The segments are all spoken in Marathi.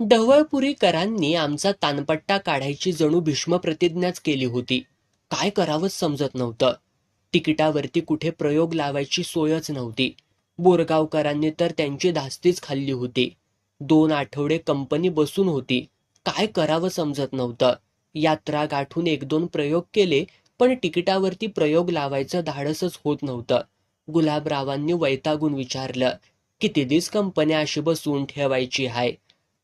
ढवळपुरीकरांनी आमचा तानपट्टा काढायची जणू भीष्म प्रतिज्ञाच केली होती. काय करावंच समजत नव्हतं. तिकिटावरती कुठे प्रयोग लावायची सोयच नव्हती. बोरगावकरांनी तर त्यांची धास्तीच खाल्ली होती. 2 आठवडे कंपनी बसून होती. काय करावं समजत नव्हतं. यात्रा गाठून 1-2 प्रयोग केले, पण तिकिटावरती प्रयोग लावायचं धाडसच होत नव्हतं. गुलाबरावांनी वैतागून विचारलं, किती दिवस कंपनी अशी बसवून ठेवायची हाय?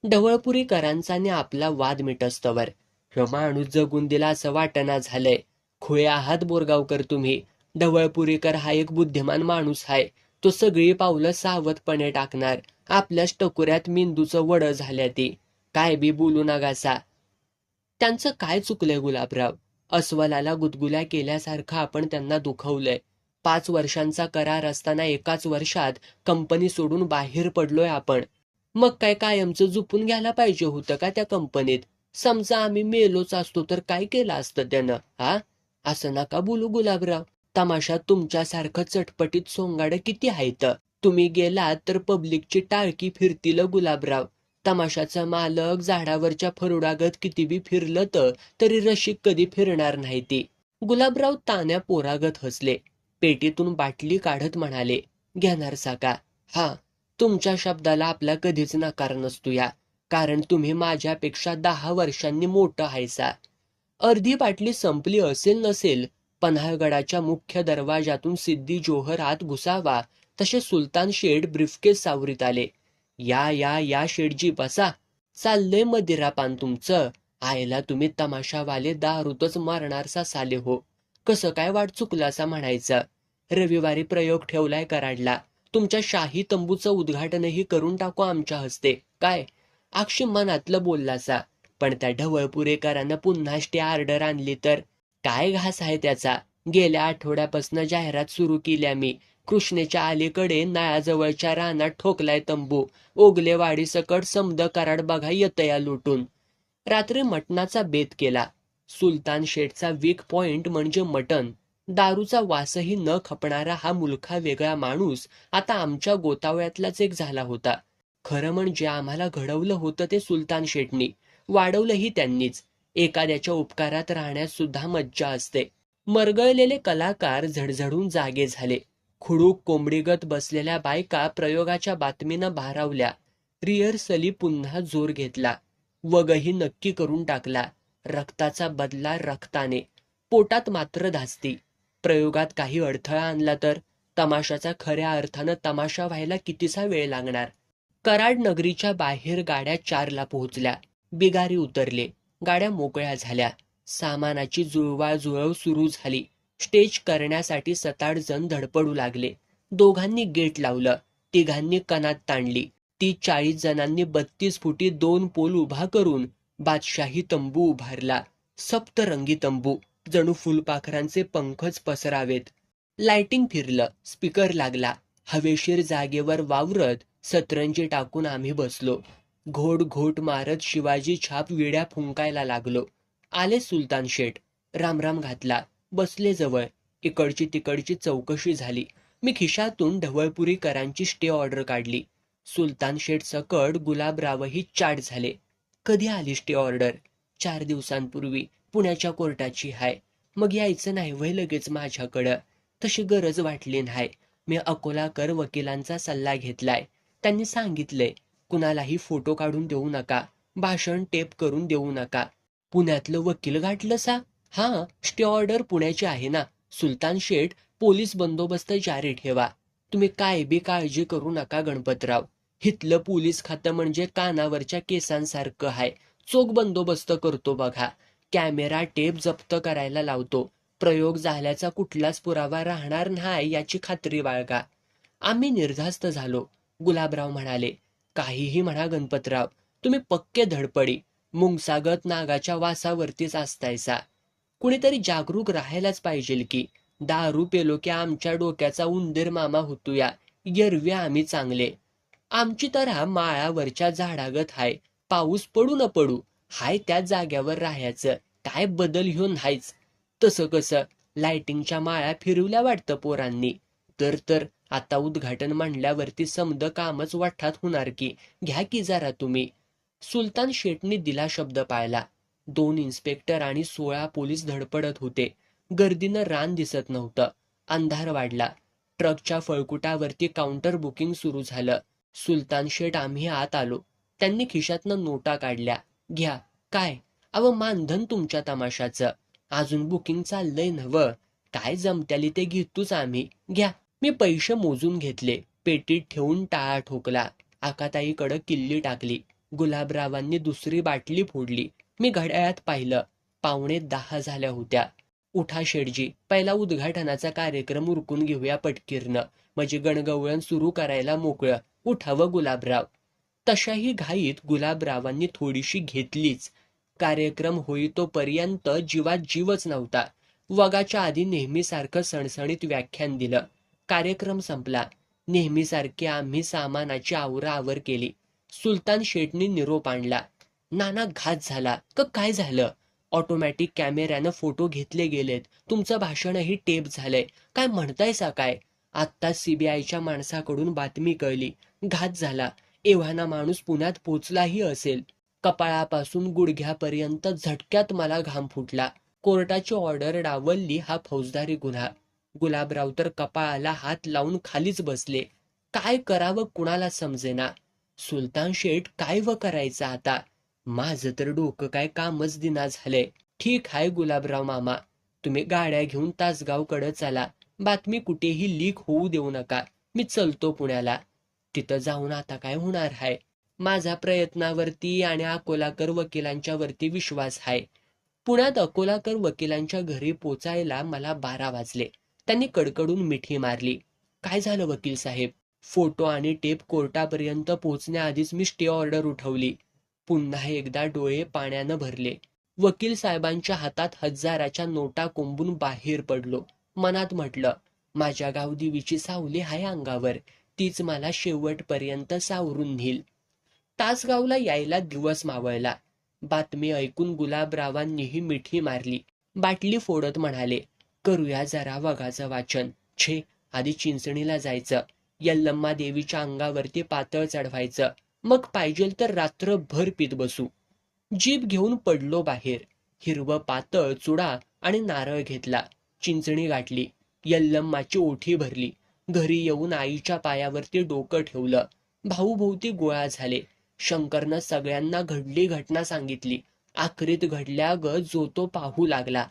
ढवळपुरीकरांचाने आपला वाद मिटस्तवर, ह्यो माणूस जगून दिला असं वाटना झालंय. खुळे आहात बोरगावकर तुम्ही. ढवळपुरीकर हा एक बुद्धिमान माणूस आहे. तो सगळी पावलं सावधपणे टाकणार. आपल्याच टकुऱ्यात मेंदूचं वडं झाल्या ती. काय बी बोलू नगासा. त्यांचं काय चुकलंय गुलाबराव? अस्वलाला गुदगुल्या केल्यासारखं आपण त्यांना दुखवलंय. 5 वर्षांचा करार असताना एकाच वर्षात कंपनी सोडून बाहेर पडलोय आपण. मग काय कायमचं झोपून घ्यायला पाहिजे होतं का त्या कंपनीत? समजा आम्ही मेलोच असतो तर काय केलं असतं त्यानं? हा, असं नका बोलू गुलाबराव. तमाशात तुमच्यासारखं चटपटीत सोंगाडं किती आहेत. तुम्ही गेलात तर पब्लिकची टाळकी फिरतील गुलाबराव. तमाशाचा मालक झाडावरच्या फरुडागत किती बी फिरलं तरी रशीक कधी फिरणार नाही ती. गुलाबराव तान्या पोरागत हसले. पेटीतून बाटली काढत म्हणाले, घेणार साका? हा, तुमच्या शब्दाला आपला कधीच नकार नसतो या. कारण तुम्ही माझ्यापेक्षा 10 वर्षांनी मोठं हायसा. अर्धी बाटली संपली असेल नसेल, पन्हाळगडाच्या मुख्य दरवाजातून सिद्धी जोहर आत घुसावा तसे सुलतान शेठ ब्रीफकेस सावरीत आले. या या या शेठजी बसा. चाललंय मदिरापान तुमचं. आयला तुम्ही तमाशावाले दारूतच मारणारसा साले हो. कसं काय वाट चुकलासा म्हणायचं. रविवारी प्रयोग ठेवलाय कराडला. तुमच्या शाही तंबूचं उद्घाटनही करून टाकू आमच्या हस्ते. काय अक्षी मनातलं बोललासा. पण त्या ढवळपुरेकरांना पुन्हा स्टे ऑर्डर आणली तर? काय घास आहे त्याचा? गेल्या आठवड्यापासून जाहिरात सुरू केल्या मी. कृष्णेच्या अलीकडे नळाजवळच्या रानात ठोकलाय तंबू. ओगलेवाडी सकट समद कराड बघा येतया लुटून. रात्री मटणाचा बेत केला. सुलतान शेठचा वीक पॉइंट म्हणजे मटण. दारूचा वासही न खपणारा हा मुलखा वेगळा माणूस आता आमच्या गोतावळ्यातलाच एक झाला होता. खरं म्हणजे आम्हाला घडवलं होतं ते सुलतान शेठनी. वाढवलंही त्यांनीच. एखाद्याच्या उपकारात राहण्यात सुद्धा मज्जा असते. मरगळलेले कलाकार झडझडून जागे झाले. खुडूक कोंबडीगत बसलेल्या बायका प्रयोगाच्या बातमीनं भारावल्या. रिहर्सली पुन्हा जोर घेतला. वगही नक्की करून टाकला. रक्ताचा बदला रक्ताने. पोटात मात्र धास्ती. प्रयोगात काही अडथळा आणला तर तमाशाचा खऱ्या अर्थानं तमाशा व्हायला कितीसा वेळ लागणार. कराड नगरीच्या बाहेर गाड्या 4ला पोहोचल्या. बिगारी उतरले. गाड्या मोकळ्या झाल्या. सामानाची जुळवाजुळव सुरू झाली. स्टेज करण्यासाठी 7-8 जण धडपडू लागले. दोघांनी गेट लावलं. तिघांनी कणात ताणली. 30-40 जणांनी 32 फुटी 2 पोल उभा करून बादशाही तंबू उभारला. सप्तरंगी तंबू, जणू फुलपाखरांचे पंखच पसरावेत. लाइटिंग फिरलं. स्पीकर लागला. हवेशीर जागेवर वावरत सतरंजी टाकून आम्ही बसलो. घोट घोट मारत शिवाजी छाप विड्या फुंकायला लागलो. आले सुलतान शेठ. रामराम घातला. बसले जवळ. इकडची तिकडची चौकशी झाली. मी खिशातून ढवळपुरीकरांची स्टे ऑर्डर काढली. सुलतान शेठ सकट गुलाबरावही चाट झाले. कधी आली स्टे ऑर्डर? 4 दिवसांपूर्वी. पुण्याच्या कोर्टाची हाय. मग यायचं नाही वय लगेच माझ्याकडं? तशी गरज वाटली नाही. मी अकोलाकर वकिलांचा सल्ला घेतलाय. त्यांनी सांगितलंय, कुणालाही फोटो काढून देऊ नका. भाषण टेप करून देऊ नका. पुण्यातलं वकील गाठलं सा? हां, स्टे ऑर्डर पुण्याची आहे ना. सुलतान शेठ, पोलीस बंदोबस्त जारी ठेवा. तुम्ही काय बी काळजी करू नका गणपतराव. हितलं पोलीस खातं म्हणजे कानावरच्या केसांसारखं आहे. चोख बंदोबस्त करतो बघा. कॅमेरा टेप जप्त करायला लावतो. प्रयोग झाल्याचा कुठलाच पुरावा राहणार नाही याची खात्री बाळगा. आम्ही निर्धास्त झालो. गुलाबराव म्हणाले, काहीही म्हणा गणपतराव, तुम्ही पक्के धडपडी. मुंगसागत नागाच्या वासावरतीच असतायसा. कुणीतरी जागरूक राहायलाच पाहिजेल की. दारू पेलो की आमच्या डोक्याचा उंदीर मामा होतोया. एरवी आम्ही चांगले. आमची तर हा माळावरच्या झाडागत हाय. पाऊस पडू न पडू हाय त्याच जाग्यावर राहायचं. काय बदल ह्यो नाहीच. तसं कसं? लाइटिंगच्या माळा फिरवल्या वाटतं पोरांनी. तर आता उद्घाटन म्हणल्यावरती समद कामच वाठात होणार की. घ्या की जरा तुम्ही. सुलतान शेठने दिला शब्द पाळला. 2 इन्स्पेक्टर आणि 16 पोलीस धडपडत होते. गर्दीनं रान दिसत नव्हतं. अंधार वाढला. ट्रकच्या फळकुटावरती काउंटर बुकिंग सुरू झालं. सुलतान शेठ आम्ही आत आलो. त्यांनी खिशातनं नोटा काढल्या. घ्या. काय? अव मानधन तुमच्या तमाशाचं. अजून बुकिंग चाललंय नवं. काय जमत्याली ते घेतोच आम्ही. घ्या. मी पैसे मोजून घेतले. पेटीत ठेवून टाळा ठोकला. आकाताईकडं किल्ली टाकली. गुलाबरावांनी दुसरी बाटली फोडली. मी घड्याळात पाहिलं. 9:45 झाल्या होत्या. उठा शेठजी, पहिला उद्घाटनाचा कार्यक्रम उरकून घेऊया पटकीरनं. म्हणजे गणगवळण सुरू करायला मोकळं. उठावं गुलाबराव. तशाही घाईत गुलाबरावांनी थोडीशी घेतलीच. कार्यक्रम होईतोपर्यंत जीवात जीवच नव्हता. वगाच्या आधी नेहमीसारखं सणसणीत व्याख्यान दिलं. कार्यक्रम संपला. नेहमीसारखी आम्ही सामानाची आवराआवर केली. सुलतान शेठनी निरोप आणला. नाना घात झाला का काय झालं? ऑटोमॅटिक कॅमेऱ्यानं फोटो घेतले गेलेत. तुमचं भाषणही टेप झालंय. काय म्हणतायसा काय? आत्ता सीबीआयच्या माणसाकडून बातमी कळली. घात झाला. एव्हाना माणूस पुण्यात पोचलाही असेल. कपाळापासून गुडघ्यापर्यंत झटक्यात मला घाम फुटला. कोर्टाची ऑर्डर डावलली हा फौजदारी गुन्हा. गुलाबराव तर कपाळाला हात लावून खालीच बसले. काय करावं कुणाला समजेना. सुलतान शेठ काय व करायचं आता? माझं तर डोकं काय कामच दिना झालंय. ठीक आहे गुलाबराव मामा, तुम्ही गाड्या घेऊन तासगावकडे चला. बातमी कुठेही लीक होऊ देऊ नका. मी चलतो पुण्याला. तिथं जाऊन आता काय होणार आहे? माझा प्रयत्नावरती आणि अकोलाकर वकिलांच्या वरती विश्वास आहे. पुण्यात अकोलाकर वकिलांच्या घरी पोचायला मला 12 वाजले. त्यांनी कडकडून मिठी मारली. काय झालं वकील साहेब? फोटो आणि टेप कोर्टापर्यंत पोहोचण्याआधीच मी स्टे ऑर्डर उठवली. पुन्हा एकदा डोळे पाण्यानं भरले. वकील साहेबांच्या हातात हजाराच्या नोटा कोंबून बाहेर पडलो. मनात म्हटलं, माझ्या गावदेवीची सावली हाय अंगावर. तीच मला शेवटपर्यंत सावरून नेईल. तासगावला यायला दिवस मावळला. बातमी ऐकून गुलाबरावांनीही मिठी मारली. बाटली फोडत म्हणाले, करूया जरा वगाचं वाचन. छे, आधी चिंचणीला जायचं. यल्लम्मा देवीच्या अंगावरती पातळ चढवायचं. मग पाहिजेल तर रात्रभर पीत बसू. जीभ घेऊन पडलो बाहेर. हिरवं पातळ चुडा आणि नारळ घेतला. चिंचणी गाठली. यल्लम्माची ओठी भरली. घरी येऊन आईच्या पायावरती डोकं ठेवलं. भाऊभोवती गोळा झाले. शंकरनं सगळ्यांना घडली घटना सांगितली. आखरीत घडल्या ग जो तो पाहू लागला.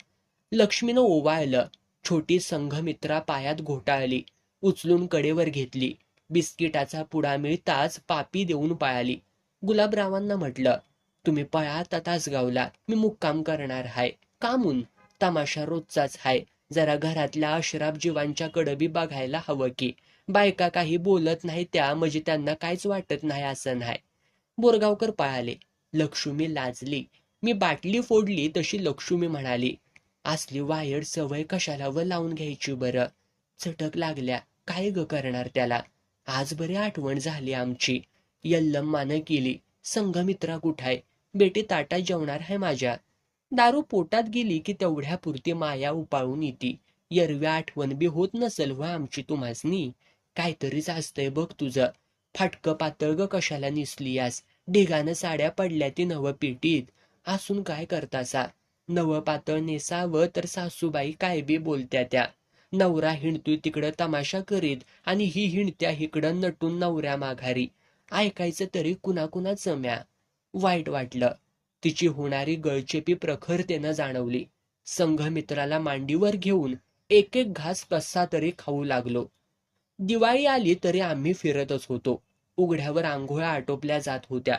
लक्ष्मीनं ओवाळलं. छोटी संघमित्रा पायात घोटाळली. उचलून कडेवर घेतली. बिस्किटाचा पुडा मिळताच पापी देऊन पळाली. गुलाबरावांना म्हटलं, तुम्ही पळा तासगावला. मी मुक्काम करणार हाय. कामून? तमाशा रोजचाच हाय. जरा घरातल्या अशराफ जीवांच्या कडबी बघायला हवं की. बायका काही बोलत नाही त्या म्हणजे त्यांना काहीच वाटत नाही असं नाही. बोरगावकर पळाले. लक्ष्मी लाजली. मी बाटली फोडली तशी लक्ष्मी म्हणाली, असली वायड सवय कशाला व लावून घ्यायची बरं. चटक लागल्या. काय ग करणार त्याला? आज बरी आठवण झाली आमची. यल्लम्मानं केली. संघमित्रा कुठाय? बेटी ताटात जेवणार आहे माझ्या. दारू पोटात गेली की तेवढ्यापुरती माया उपाळून येते. यरव्या आठवण बी होत नसल व आमची तुम्हासनी. काहीतरीच असतंय बघ तुझं. फाटकं पातळ ग कशाला निसलीयास? ढिगानं साड्या पडल्या ती नव पेटीत. असून काय करतासा? नव पातळ नेसावं तर सासूबाई काय बी बोलत्या त्या. नवरा हिंडतोय तिकडं तमाशा करीत आणि ही हिंडत्या इकडं नटून नवऱ्या माघारी. ऐकायचं तरी कुणाकुणाचं म्या. वाईट वाटलं. तिची होणारी गळचेपी प्रखरतेनं जाणवली. संघमित्राला मांडीवर घेऊन एक एक घास कसा तरी खाऊ लागलो. दिवाळी आली तरी आम्ही फिरतच होतो. उघड्यावर आंघोळ्या आटोपल्या जात होत्या.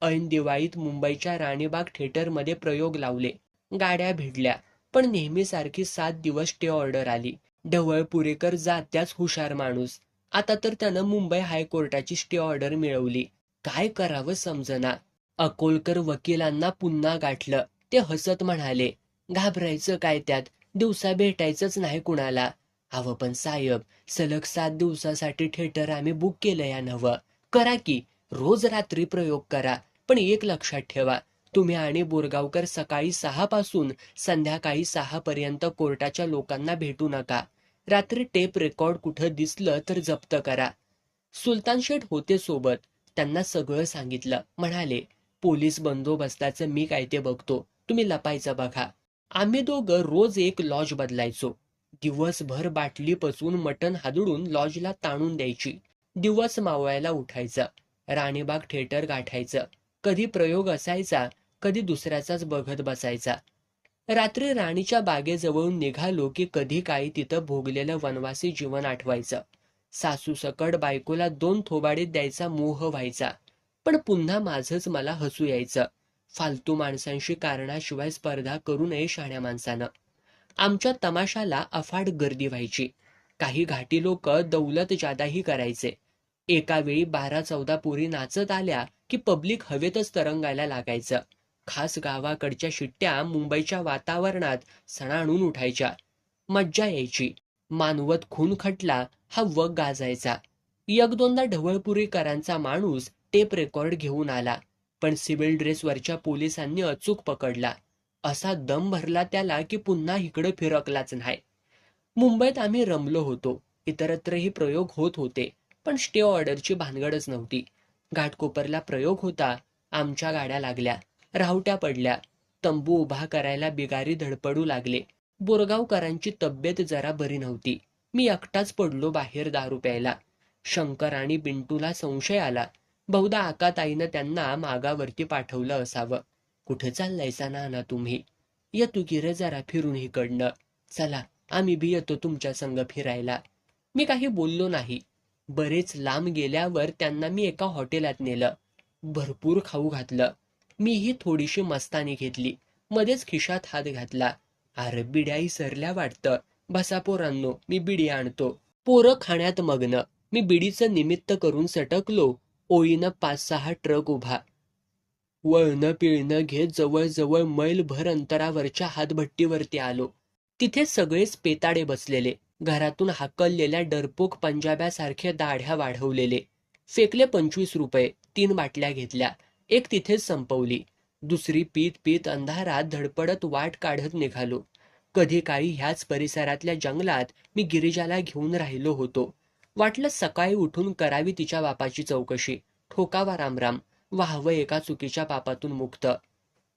ऐन दिवाळीत मुंबईच्या राणीबाग थिएटरमध्ये प्रयोग लावले. गाड्या भिडल्या. पण नेहमीसारखी 7 दिवस स्टे ऑर्डर आली. ढवळपुरेकर जात्याच हुशार माणूस. आता तर त्यानं मुंबई हायकोर्टाची स्टे ऑर्डर मिळवली. काय करावं समजना. अकोलकर वकिलांना पुन्हा गाठलं. ते हसत म्हणाले, घाबरायचं काय त्यात? दिवसा भेटायचंच नाही कुणाला. अव पण साहेब, सलग 7 दिवसासाठी थिएटर आम्ही बुक केलं या नवं. करा की, रोज रात्री प्रयोग करा. पण एक लक्षात ठेवा, तुम्ही आणि बोरगावकर सकाळी 6 पासून संध्याकाळी 6 पर्यंत कोर्टाच्या लोकांना भेटू नका. रात्री टेप रेकॉर्ड कुठं दिसलं तर जप्त करा. सुलतान शेठ होते सोबत. त्यांना सगळं सांगितलं. म्हणाले, पोलीस बंदोबस्ताचं मी काय ते बघतो, तुम्ही लपायचं बघा. आम्ही दोघं रोज एक लॉज बदलायचो. दिवसभर बाटली पचवून मटण हादडून लॉजला ताणून द्यायची. दिवस मावळायला उठायचं. राणीबाग थिएटर गाठायचं. कधी प्रयोग असायचा, कधी दुसऱ्याचाच बघत बसायचा. रात्री राणीच्या बागेजवळून निघालो की कधी काही तिथं भोगलेलं वनवासी जीवन आठवायचं. सासू सकड बायकोला 2 थोबाडीत द्यायचा मोह व्हायचा. पण पुन्हा माझंच मला हसू यायचं. फालतू माणसांशी कारणाशिवाय स्पर्धा करू नये शहाण्या माणसानं. आमच्या तमाशाला अफाट गर्दी व्हायची. काही घाटी लोक दौलत जादाही करायचे. एका वेळी 12-14 पोरी नाचत आल्या की पब्लिक हवेतच तरंगायला लागायचं. खास गावाकडच्या शिट्ट्या मुंबईच्या वातावरणात सणाणून उठायच्या. मज्जा यायची. मानवत खून खटला हा वग गाजायचा. एक दोनदा ढवळपुरीकरांचा माणूस टेप रेकॉर्ड घेऊन आला, पण सिव्हिल ड्रेसवरच्या पोलिसांनी अचूक पकडला. असा दम भरला त्याला की पुन्हा इकडे फिरकलाच नाही. मुंबईत आम्ही रमलो होतो. इतरत्रही प्रयोग होत होते, पण स्टे ऑर्डरची भानगडच नव्हती. घाटकोपरला प्रयोग होता. आमच्या गाड्या लागल्या. राहुट्या पडल्या. तंबू उभा करायला बिगारी धडपडू लागले. बोरगावकरांची तब्येत जरा बरी नव्हती. मी एकटाच पडलो बाहेर दारू प्यायला. शंकर आणि बिंटूला संशय आला. बहुधा आकाताईनं त्यांना मागावरती पाठवलं असावं. कुठे चाललायसा नाना तुम्ही? येतो की रे जरा फिरून इकडनं. चला आम्ही बी येतो तुमच्या संग फिरायला. मी काही बोललो नाही. बरेच लांब गेल्यावर त्यांना मी एका हॉटेलात नेलं. भरपूर खाऊ घातलं. मीही थोडीशी मस्तानी घेतली. मध्येच खिशात हात घातला. अरे बिड्या इसरल्या वाटतं. बसा पोरांनो, मी बिडी आणतो. पोरं खाण्यात मग्न. मी बिडीचं निमित्त करून सटकलो. ओळीनं 5-6 ट्रक उभा. वळणं पिळणं घेत जवळजवळ मैलभर अंतरावरच्या हातभट्टीवरती आलो. तिथे सगळेच पेताडे बसलेले. घरातून हाकललेल्या डरपोक पंजाब्यासारखे दाढ्या वाढवलेले. फेकले 25 रुपये. 3 बाटल्या घेतल्या. एक तिथेच संपवली. दुसरी पीत पीत अंधारात धडपडत वाट काढत निघालो. कधी काळी ह्याच परिसरातल्या जंगलात मी गिरिजाला घेऊन राहिलो होतो. वाटलं सकाळी उठून करावी तिच्या बापाची चौकशी. ठोकावा रामराम. व्हावं एका चुकीच्या पापातून मुक्त.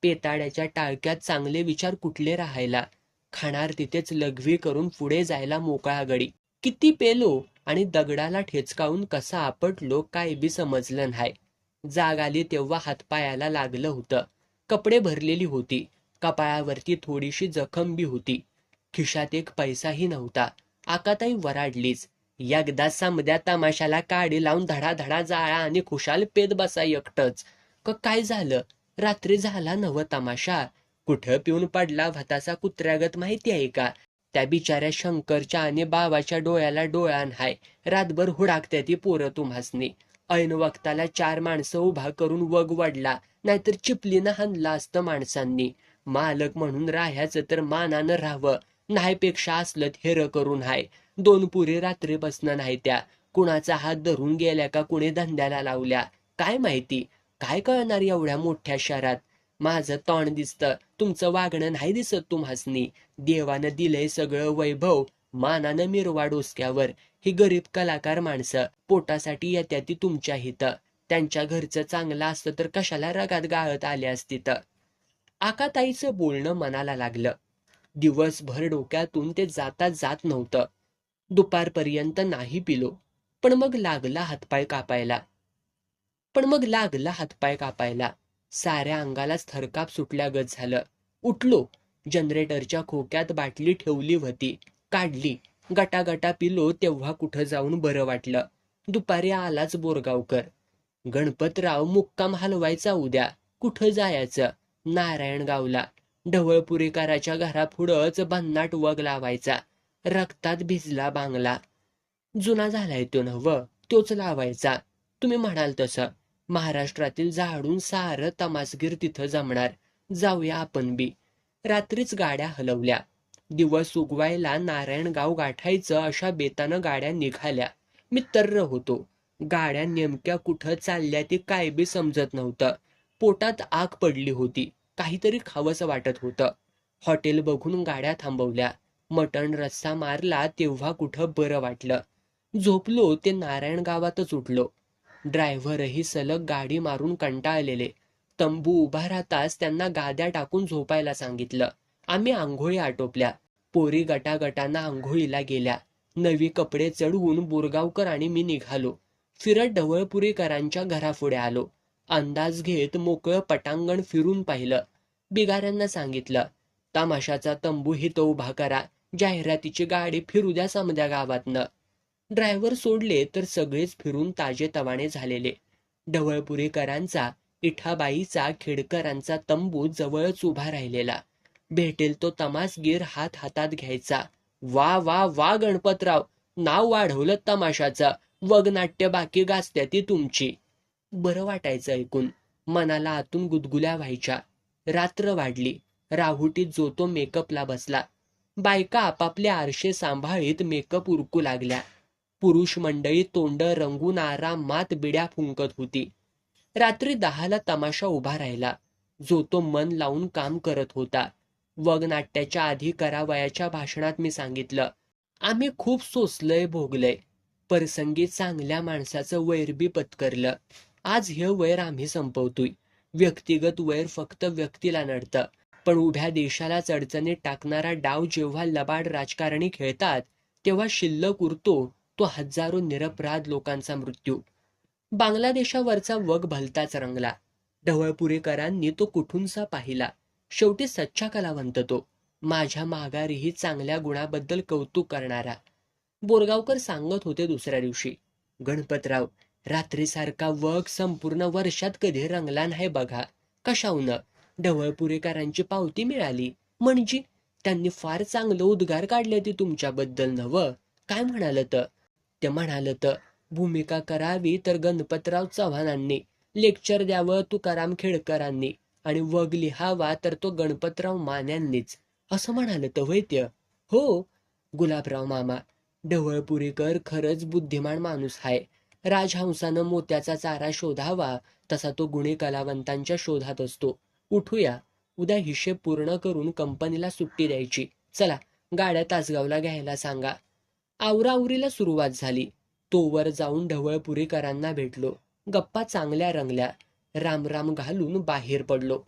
पेताड्याच्या टाळक्यात चांगले विचार कुठले राहायला. खाणार तिथेच लघवी करून पुढे जायला मोकळा गडी. किती पेलो आणि दगडाला ठेचकावून कसा आपटलो काय बी समजलं नाही. जाग आली तेव्हा हातपायाला लागलं होतं. कपडे भरलेली होती. कपाळावरती थोडीशी जखम बी होती. खिशात एक पैसाही नव्हता. आकाताई वराडलीच. एकदा समद्या तमाशाला काडी लावून धडाधडा जाळा आणि खुशाल पेद बसा एकटच. काय झालं? रात्री झाला नव तमाशा. कुठं पिऊन पडला भताचा कुत्र्यागत माहिती आहे का? त्या बिचाऱ्या शंकरच्या आणि बाबाच्या डोळ्याला डोळा हाय. रातभर हुडाकत्या ती पोरं तुम्हासनी. ऐन वक्ताला 4 माणसं उभा करून वग वडला, नाहीतर चिपलीनं हाणला असतं माणसांनी. मालक म्हणून राहायचं तर मानानं राहावं. नाहीपेक्षा असलं हेर करून हाय. 2 पुरी रात्री बसणं नाही त्या. कुणाचा हात धरून गेल्या का कुणी धंद्याला लावल्या काय माहिती. काय कळणार एवढ्या मोठ्या शहरात. माझं तोंड दिसतं, तुमचं वागणं नाही दिसत तुम्हासनी. देवानं दिलंय सगळं वैभव, मानानं मिरवा डोसक्यावर. ही गरीब कलाकार माणसं पोटासाठी येत्या ती तुमच्या हितं. त्यांच्या घरचं चांगलं असतं तर कशाला रगात गाळत आले असती तर. आकाताईचं बोलणं मनाला लागलं. दिवसभर डोक्यातून ते जाता जात नव्हतं. दुपारपर्यंत नाही पिलो. पण मग लागला हातपाय कापायला. साऱ्या अंगालाच थरकाप सुटल्यागत झालं. उठलो. जनरेटरच्या खोक्यात बाटली ठेवली होती. काढली. गटागटा पिलो तेव्हा कुठं जाऊन बरं वाटलं. दुपारी आलाच बोरगावकर. गणपतराव मुक्काम हलवायचा उद्या. कुठं जायचं? नारायणगावला. ढवळपुरीकराच्या घरापुढंच भन्नाट वग लावायचा. रक्तात भिजला बांगला. जुना झालाय तो नव, तोच लावायचा. तुम्ही म्हणाल तसं. महाराष्ट्रातील झाडून सारं तमासगीर तिथं जमणार. जाऊया आपण बी. रात्रीच गाड्या हलवल्या. दिवस उगवायला नारायणगाव गाठायचं अशा बेतानं गाड्या निघाल्या. मी तर्र होतो. गाड्या नेमक्या कुठं चालल्या ते काय बी समजत नव्हतं. पोटात आग पडली होती. काहीतरी खावंसं वाटत होतं. हॉटेल बघून गाड्या थांबवल्या. मटण रस्सा मारला तेव्हा कुठं बरं वाटलं. झोपलो ते नारायणगावातच उठलो. ड्रायव्हरही सलग गाडी मारून कंटाळलेले. तंबू उभा राहताच त्यांना गाद्या टाकून झोपायला सांगितलं. आम्ही आंघोळी आटोपल्या. पोरी गटागटांना आंघोळीला गेल्या. नवी कपडे चढवून बोरगावकर आणि मी निघालो. फिरत ढवळपुरीकरांच्या घरापुढे आलो. अंदाज घेत मोकळं पटांगण फिरून पाहिलं. बिगाऱ्यांना सांगितलं, तमाशाचा तंबू हिथं उभा करा. जाहिरातीची गाडी फिरू द्या समद्या गावातनं. ड्रायव्हर सोडले तर सगळेच फिरून ताजेतवाने झालेले. ढवळपुरीकरांचा, इठाबाईचा, खेडकरांचा तंबू जवळच उभा राहिलेला. भेटेल तो तमासगीर हात हातात घ्यायचा. वा वा वा गणपतराव, नाव वाढवलं तमाशाचं. वगनाट्य बाकी गाजत्या ती तुमची. बरं वाटायचं ऐकून. मनाला आतून गुदगुल्या व्हायच्या. रात्र वाढली. राहुटीत जो तो मेकअपला बसला. बायका आपापले आरशे सांभाळीत मेकअप उरकू लागल्या. पुरुष मंडळी तोंड रंगून आरामात बिड्या फुंकत होती. रात्री 10ला तमाशा उभा राहिला. जो तो मन लावून काम करत होता. वगनाट्याच्या आधी करावयाच्या भाषणात मी सांगितलं, आम्ही खूप सोसलंय भोगलंय. प्रसंगी चांगल्या माणसाचं वैर बी पत्करलं. आज हे वैर आम्ही संपवतोय. व्यक्तिगत वैर फक्त व्यक्तीला नडतं, पण उभ्या देशालाच अडचणीत टाकणारा डाव जेव्हा लबाड राजकारणी खेळतात, तेव्हा शिल्लक उरतो तो हजारो निरपराध लोकांचा मृत्यू. बांगलादेशावरचा वग भलताच रंगला. ढवळपुरीकरांनी तो कुठूनसा पाहिला. शेवटी सच्चा कलावंत तो. माझ्या माघारीही चांगल्या गुणाबद्दल कौतुक करणारा. बोरगावकर सांगत होते दुसऱ्या दिवशी, गणपतराव, रात्रीसारखा वग संपूर्ण वर्षात कधी रंगला नाही बघा. कशावनं? ढवळपुरीकरांची पावती मिळाली म्हणजे? त्यांनी फार चांगलं उद्गार काढले ती तुमच्याबद्दल नवं. काय म्हणालत? ते म्हणालत, भूमिका करावी तर गणपतराव चव्हाणांनी, लेक्चर द्यावं तुकाराम खेडकरांनी, आणि वग लिहावा तर तो गणपतराव मान्यांनीच, असं म्हणालत होय ते? हो गुलाबराव मामा, ढवळपुरीकर खरंच बुद्धिमान माणूस आहे. राजहंसानं मोत्याचा चारा शोधावा तसा तो गुणी कलावंतांच्या शोधात असतो. उठूया, उद्या हिशेब पूर्ण करून कंपनीला सुट्टी द्यायची. चला, गाड्या तासगावला घ्यायला सांगा. आवराआवरीला सुरुवात झाली. तोवर जाऊन ढवळपुरीकरांना भेटलो. गप्पा चांगल्या रंगल्या. रामराम घालून बाहेर पडलो.